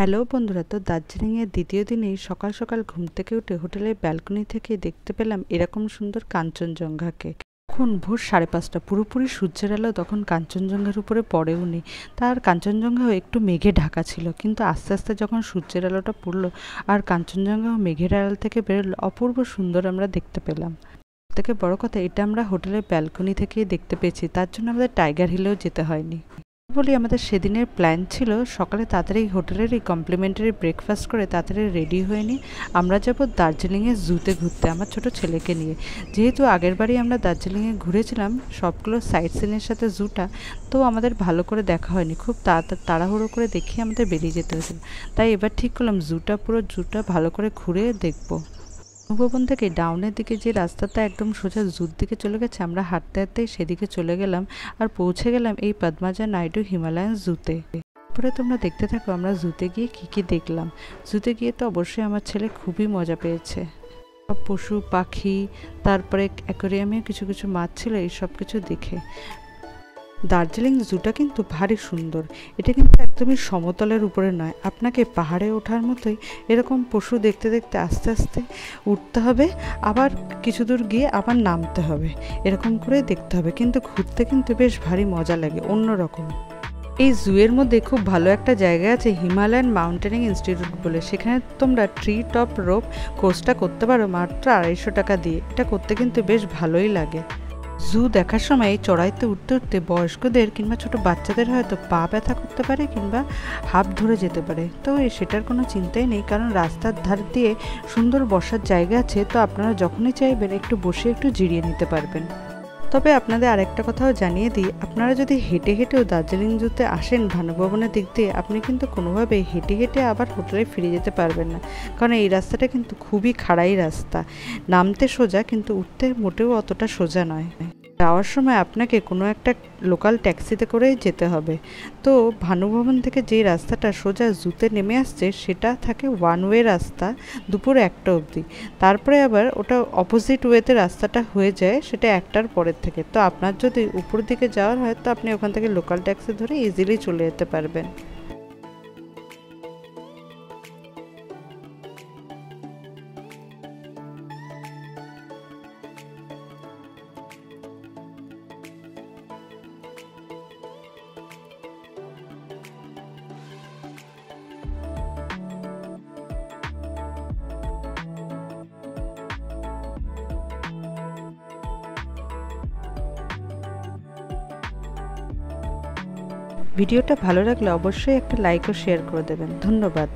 Hello বন্ধুরা, তো দার্জিলিংয়ের দ্বিতীয় দিনেই সকাল সকাল ঘুম থেকে উঠে হোটেলের ব্যালকনি থেকে দেখতে পেলাম এরকম সুন্দর কাঞ্চনজঙ্ঘাকে। তখন ভোর 5:30, পুরোপুরি সূর্যের আলো তখন কাঞ্চনজঙ্ঘার উপরে পড়েও নি। তার কাঞ্চনজঙ্ঘাও একটু মেঘে ঢাকা ছিল, কিন্তু আস্তে আস্তে যখন সূর্যের আলোটা পড়লো আর কাঞ্চনজঙ্ঘাও মেঘের আড়াল থেকে বেরোলো, অপূর্ব সুন্দর আমরা দেখতে পেলাম। থেকে বড় কথা, এটা আমরা হোটেলের ব্যালকনি থেকেই দেখতে পেয়েছি, তার জন্য আমাদের টাইগার হিলেও যেতে হয়নি। বলি আমাদের সেদিনের প্ল্যান ছিল সকালে তাড়াতাড়ি হোটেলেরই কমপ্লিমেন্টারি ব্রেকফাস্ট করে তাড়াতাড়ি রেডি হয়ে নিয়ে আমরা যাব দার্জিলিংয়ের জুতে ঘুরতে আমার ছোট ছেলেকে নিয়ে। যেহেতু আগের বারই আমরা দার্জিলিংয়ে ঘুরেছিলাম সবগুলো সাইট সিনের সাথে জুটা, তো আমাদের ভালো করে দেখা হয়নি, খুব তাড়াহুড়ো করে দেখিয়ে আমাদের বেরিয়ে যেতে হয়েছিল। তাই এবার ঠিক করলাম পুরো জুটা ভালো করে ঘুরে দেখবো। ভবন থেকে ডাউনের দিকে যে রাস্তাটা একদম সোজা জুর দিকে চলে গেছে, আমরা হাঁটতে হাঁটতে সেদিকে চলে গেলাম আর পৌঁছে গেলাম এই পদ্মাজা নাইডু হিমালয়ান জুতে। তারপরে তোমরা দেখতে থাকো আমরা জুতে গিয়ে কি দেখলাম। জুতে গিয়ে তো অবশ্যই আমার ছেলে খুবই মজা পেয়েছে। সব পশু পাখি, তারপরে অ্যাকোরিয়ামে কিছু কিছু মাছ ছিল, এই সব কিছু দেখে। দার্জিলিং জুটা কিন্তু ভারী সুন্দর। এটা কিন্তু একদমই সমতলের উপরে নয়, আপনাকে পাহাড়ে ওঠার মতোই এরকম পশু দেখতে দেখতে আস্তে আস্তে উঠতে হবে, আবার কিছু দূর গিয়ে আবার নামতে হবে, এরকম করে দেখতে হবে। কিন্তু ঘুরতে কিন্তু বেশ ভারী মজা লাগে, অন্যরকম। এই জুয়ের মধ্যে খুব ভালো একটা জায়গা আছে হিমালয়ান মাউন্টেনিং ইনস্টিটিউট বলে, সেখানে তোমরা ট্রি টপ রোপ কোর্সটা করতে পারো মাত্র 250 টাকা দিয়ে। এটা করতে কিন্তু বেশ ভালোই লাগে। জু দেখার সময় এই চড়াইতে উঠতে উঠতে বয়স্কদের কিংবা ছোট বাচ্চাদের হয়তো পা ব্যথা করতে পারে কিংবা হাঁপ ধরে যেতে পারে, তো সেটার কোনো চিন্তাই নেই, কারণ রাস্তার ধার দিয়ে সুন্দর বসার জায়গা আছে, তো আপনারা যখনই চাইবেন একটু বসে একটু জিরিয়ে নিতে পারবেন। তবে আপনাদের আরেকটা কথাও জানিয়ে দিই, আপনারা যদি হেঁটে হেঁটেও দার্জিলিং জুতে আসেন ভানুভবনের দিক দিয়ে, আপনি কিন্তু কোনোভাবেই হেঁটে হেঁটে আবার হোটেলে ফিরে যেতে পারবেন না, কারণ এই রাস্তাটা কিন্তু খুবই খাড়াই রাস্তা। নামতে সোজা, কিন্তু উঠতে মোটেও অতটা সোজা নয়। যাওয়ার সময় আপনাকে কোনো একটা লোকাল ট্যাক্সিতে করেই যেতে হবে। তো ভানুভবন থেকে যে রাস্তাটা সোজা জুতে নেমে আসছে সেটা থাকে ওয়ান ওয়ে রাস্তা, দুপুর 1টা অবধি। তারপরে আবার ওটা অপোজিট ওয়েতে রাস্তাটা হয়ে যায় সেটা 1টার পরের থেকে। তো আপনার যদি উপর দিকে যাওয়ার হয় তো আপনি ওখান থেকে লোকাল ট্যাক্সি ধরে ইজিলি চলে যেতে পারবেন। ভিডিওটা ভালো লাগলে অবশ্যই একটা লাইক ও শেয়ার করে দেবেন। ধন্যবাদ।